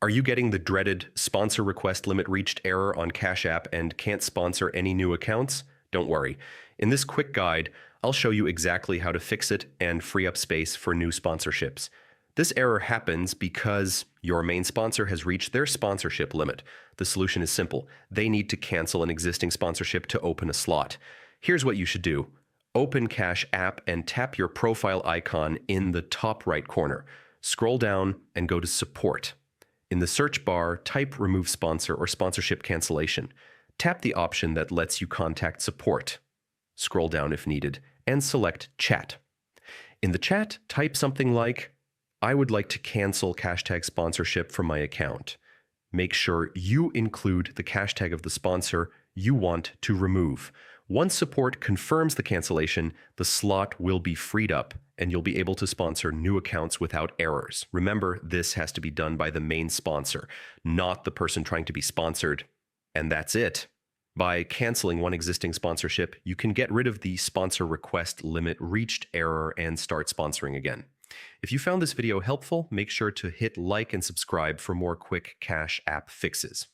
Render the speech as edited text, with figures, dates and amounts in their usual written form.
Are you getting the dreaded sponsor request limit reached error on Cash App and can't sponsor any new accounts? Don't worry. In this quick guide, I'll show you exactly how to fix it and free up space for new sponsorships. This error happens because your main sponsor has reached their sponsorship limit. The solution is simple. They need to cancel an existing sponsorship to open a slot. Here's what you should do. Open Cash App and tap your profile icon in the top right corner. Scroll down and go to Support. In the search bar, type Remove Sponsor or Sponsorship Cancellation. Tap the option that lets you contact support. Scroll down if needed, and select Chat. In the chat, type something like, I would like to cancel hashtag sponsorship from my account. Make sure you include the hashtag of the sponsor you want to remove. Once support confirms the cancellation, the slot will be freed up and you'll be able to sponsor new accounts without errors. Remember, this has to be done by the main sponsor, not the person trying to be sponsored. And that's it. By canceling one existing sponsorship, you can get rid of the sponsor request limit reached error and start sponsoring again. If you found this video helpful, make sure to hit like and subscribe for more quick Cash App fixes.